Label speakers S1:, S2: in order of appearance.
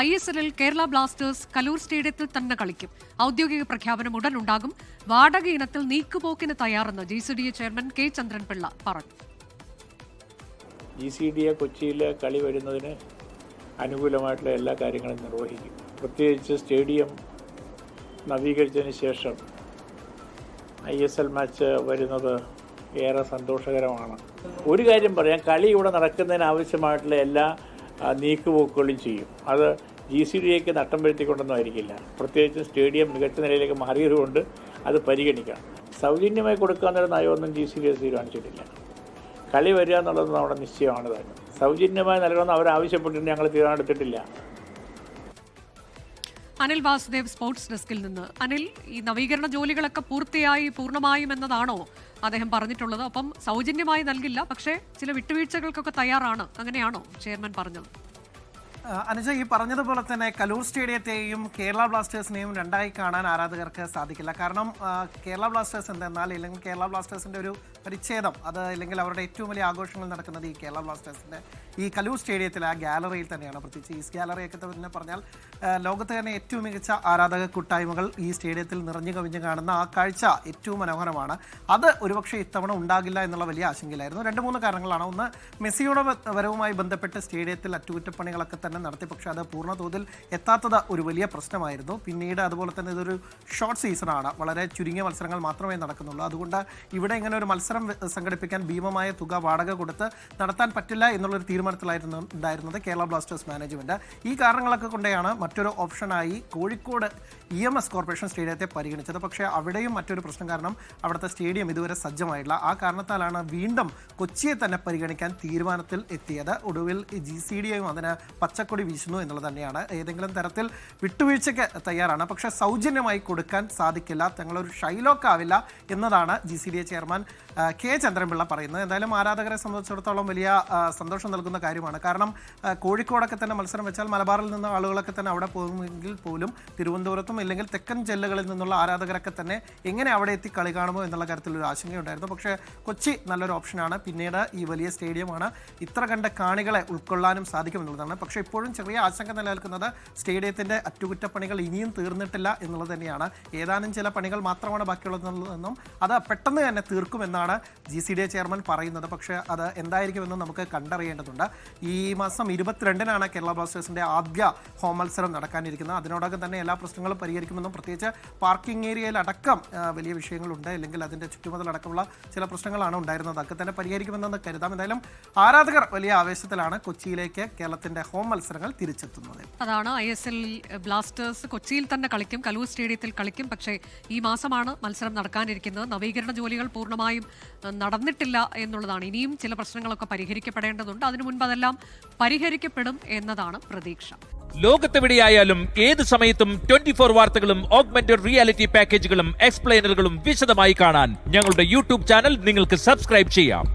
S1: ISLൽ Kerala Blasters Kaloor സ്റ്റേഡിയത്തിൽ തന്നെ കളിക്കും. ഔദ്യോഗിക പ്രഖ്യാപനം ഉടൻ ഉണ്ടാകും. വാടക ഇനത്തിൽ നീക്കുപോക്കിന് തയ്യാറെന്ന് GCDA ചെയർമാൻ K. ചന്ദ്രൻപിള്ള പറഞ്ഞു.
S2: GCDA കൊച്ചിയിൽ കളി വരുന്നതിന് അനുകൂലമായിട്ടുള്ള എല്ലാ കാര്യങ്ങളും നിർവഹിക്കും. പ്രത്യേകിച്ച് സ്റ്റേഡിയം നവീകരിച്ചതിന് ശേഷം ISL മാച്ച് വരുന്നത് ഏറെ സന്തോഷകരമാണ്. ഒരു കാര്യം പറയാം, കളി ഇവിടെ നടക്കുന്നതിന് ആവശ്യമായിട്ടുള്ള എല്ലാ നീക്കുപോക്കുകളും ചെയ്യും. അത് GCDAക്ക് നട്ടം വരുത്തിക്കൊണ്ടൊന്നും ആയിരിക്കില്ല. പ്രത്യേകിച്ച് സ്റ്റേഡിയം മികച്ച നിലയിലേക്ക് മാറിയതുകൊണ്ട് അത് പരിഗണിക്കണം. സൗജന്യമായി കൊടുക്കാവുന്നൊരു നയമൊന്നും GCDA തീരുമാനിച്ചിട്ടില്ല. കളി വരിക എന്നുള്ളത് നമ്മുടെ നിശ്ചയമാണ് തന്നെ. സൗജന്യമായി നൽകണമെന്ന് അവരാവശ്യപ്പെട്ടിട്ട് ഞങ്ങൾ തീരുമാനമെടുത്തിട്ടില്ല.
S1: അനിൽ വാസുദേവ്, സ്പോർട്സ് ഡെസ്കിൽ നിന്ന്. അനിൽ, ഈ നവീകരണ ജോലികളൊക്കെ പൂർണ്ണമായും എന്നതാണോ അദ്ദേഹം പറഞ്ഞിട്ടുള്ളത്? അപ്പം സൗജന്യമായി നൽകില്ല, പക്ഷേ ചില വിട്ടുവീഴ്ചകൾക്കൊക്കെ തയ്യാറാണ്, അങ്ങനെയാണോ ചെയർമാൻ പറഞ്ഞത്?
S3: അനുജ, ഈ പറഞ്ഞതുപോലെ തന്നെ കലൂർ സ്റ്റേഡിയത്തെയും കേരള ബ്ലാസ്റ്റേഴ്സിനെയും രണ്ടായി കാണാൻ ആരാധകർക്ക് സാധിക്കില്ല. കാരണം കേരള ബ്ലാസ്റ്റേഴ്സ് എന്തെന്നാൽ, ഇല്ലെങ്കിൽ കേരള ബ്ലാസ്റ്റേഴ്സിൻ്റെ ഒരു പരിച്ഛേദം, അത് ഇല്ലെങ്കിൽ അവരുടെ ഏറ്റവും വലിയ ആഘോഷങ്ങൾ നടക്കുന്നത് ഈ കേരള ബ്ലാസ്റ്റേഴ്സിൻ്റെ ഈ കലൂർ സ്റ്റേഡിയത്തിൽ ആ ഗാലറിയിൽ തന്നെയാണ്. പ്രത്യേകിച്ച് ഈസ്റ്റ് ഗാലറിയൊക്കെ തന്നെ പറഞ്ഞാൽ ലോകത്ത് തന്നെ ഏറ്റവും മികച്ച ആരാധക കൂട്ടായ്മകൾ ഈ സ്റ്റേഡിയത്തിൽ നിറഞ്ഞു കവിഞ്ഞ് കാണുന്ന ആ കാഴ്ച ഏറ്റവും മനോഹരമാണ്. അത് ഒരുപക്ഷെ ഇത്തവണ ഉണ്ടാകില്ല എന്നുള്ള വലിയ ആശങ്കയിലായിരുന്നു. 2-3 കാരണങ്ങളാണ്. ഒന്ന്, മെസ്സിയുടെ വരവുമായി ബന്ധപ്പെട്ട് സ്റ്റേഡിയത്തിൽ അറ്റകുറ്റപ്പണികളൊക്കെ തന്നെ നടത്തി, പക്ഷേ അത് പൂർണ്ണ തോതിൽ എത്താത്തത് ഒരു വലിയ പ്രശ്നമായിരുന്നു. പിന്നീട് അതുപോലെ തന്നെ ഇതൊരു ഷോർട്ട് സീസണാണ്, വളരെ ചുരുങ്ങിയ മത്സരങ്ങൾ മാത്രമേ നടക്കുന്നുള്ളൂ. അതുകൊണ്ട് ഇവിടെ ഇങ്ങനെ ഒരു മത്സരം സംഘടിപ്പിക്കാൻ ഭീമമായ തുക വാടക കൊടുത്ത് നടത്താൻ പറ്റില്ല എന്നുള്ളൊരു തീരുമാനത്തിലായിരുന്നു ഉണ്ടായിരുന്നത് കേരള ബ്ലാസ്റ്റേഴ്സ് മാനേജ്മെൻറ്റ്. ഈ കാരണങ്ങളൊക്കെ കൊണ്ടാണ് മറ്റൊരു ഓപ്ഷനായി കോഴിക്കോട് EMS കോർപ്പറേഷൻ സ്റ്റേഡിയത്തെ പരിഗണിച്ചത്. പക്ഷേ അവിടെയും മറ്റൊരു പ്രശ്നം കാരണം അവിടുത്തെ സ്റ്റേഡിയം ഇതുവരെ സജ്ജമായില്ല. ആ കാരണത്താലാണ് വീണ്ടും കൊച്ചിയെ തന്നെ പരിഗണിക്കാൻ തീരുമാനത്തിൽ എത്തിയത്. ഒടുവിൽ GCDAയും അതിന് പച്ചക്കൊടി വീശുന്നു എന്നുള്ളത് തന്നെയാണ്. ഏതെങ്കിലും തരത്തിൽ വിട്ടുവീഴ്ചയ്ക്ക് തയ്യാറാണ്, പക്ഷേ സൗജന്യമായി കൊടുക്കാൻ സാധിക്കില്ല, തങ്ങളൊരു ഷൈലോക്ക് ആവില്ല എന്നതാണ് GCDA ചെയർമാൻ K. ചന്ദ്രൻപിള്ള പറയുന്നത്. എന്തായാലും ആരാധകരെ സംബന്ധിച്ചിടത്തോളം വലിയ സന്തോഷം നൽകുന്ന കാര്യമാണ്. കാരണം കോഴിക്കോടൊക്കെ തന്നെ മത്സരം വെച്ചാൽ മലബാറിൽ നിന്ന് ആളുകളൊക്കെ തന്നെ അവിടെ പോകുമെങ്കിൽ പോലും തിരുവനന്തപുരത്തും ഇല്ലെങ്കിൽ തെക്കൻ ജില്ലകളിൽ നിന്നുള്ള ആരാധകരൊക്കെ തന്നെ എങ്ങനെ അവിടെ എത്തി കളി കാണുമോ എന്നുള്ള കാര്യത്തിലൊരു ആശങ്കയുണ്ടായിരുന്നു. പക്ഷേ കൊച്ചി നല്ലൊരു ഓപ്ഷനാണ്. പിന്നീട് ഈ വലിയ സ്റ്റേഡിയമാണ്, ഇത്ര കണ്ട കാണികളെ ഉൾക്കൊള്ളാനും സാധിക്കുമെന്നുള്ളതാണ്. പക്ഷേ ഇപ്പോഴും ചെറിയ ആശങ്ക നിലനിൽക്കുന്നത് സ്റ്റേഡിയത്തിൻ്റെ അറ്റകുറ്റപ്പണികൾ ഇനിയും തീർന്നിട്ടില്ല എന്നുള്ളത് തന്നെയാണ്. ഏതാനും ചില പണികൾ മാത്രമാണ് ബാക്കിയുള്ളതെന്നും അത് പെട്ടെന്ന് തന്നെ തീർക്കുമെന്നാണ് GCDA ചെയർമാൻ പറയുന്നത്. പക്ഷേ അത് എന്തായിരിക്കുമെന്ന് നമുക്ക് കണ്ടറിയേണ്ടതുണ്ട്. ഈ മാസം 22-നാണ് കേരള ബ്ലാസ്റ്റേഴ്സിൻ്റെ ആദ്യ ഹോം മത്സരം നടക്കാനിരിക്കുന്നത്. അതിനോടകം തന്നെ എല്ലാ പ്രശ്നങ്ങളും പരിഹരിക്കുമെന്നും, പ്രത്യേകിച്ച് പാർക്കിംഗ് ഏരിയയിലടക്കം വലിയ വിഷയങ്ങളുണ്ട്, അല്ലെങ്കിൽ അതിൻ്റെ ചുറ്റുമതിലടക്കമുള്ള ചില പ്രശ്നങ്ങളാണ് ഉണ്ടായിരുന്നത്, അതൊക്കെ തന്നെ പരിഹരിക്കുമെന്ന് കരുതാം. എന്തായാലും ആരാധകർ വലിയ ആവേശത്തിലാണ് കൊച്ചിയിലേക്ക് കേരളത്തിൻ്റെ ഹോം മത്സരങ്ങൾ തിരിച്ചെത്തുന്നത്.
S1: അതാണ് ISL ബ്ലാസ്റ്റേഴ്സ് കൊച്ചിയിൽ തന്നെ കളിക്കും, കലൂർ സ്റ്റേഡിയത്തിൽ കളിക്കും. പക്ഷേ ഈ മാസമാണ് മത്സരം നടക്കാനിരിക്കുന്നത്. നവീകരണ ജോലികൾ പൂർണ്ണമായും നടന്നിട്ടില്ല എന്നുള്ളതാണ്. ഇനിയും ചില പ്രശ്നങ്ങളൊക്കെ പരിഹരിക്കപ്പെടേണ്ടതുണ്ട്. അതിനു മുൻപ് അതെല്ലാം പരിഹരിക്കപ്പെടും എന്നതാണ് പ്രതീക്ഷ.
S4: ലോകത്തെവിടെയായാലും ഏത് സമയത്തും 24 വാർത്തകളും ഓഗ്മെന്റഡ് റിയാലിറ്റി പാക്കേജുകളും എക്സ്പ്ലെയിനറുകളും വിശദമായി കാണാൻ ഞങ്ങളുടെ YouTube ചാനൽ നിങ്ങൾക്ക് സബ്സ്ക്രൈബ് ചെയ്യാം.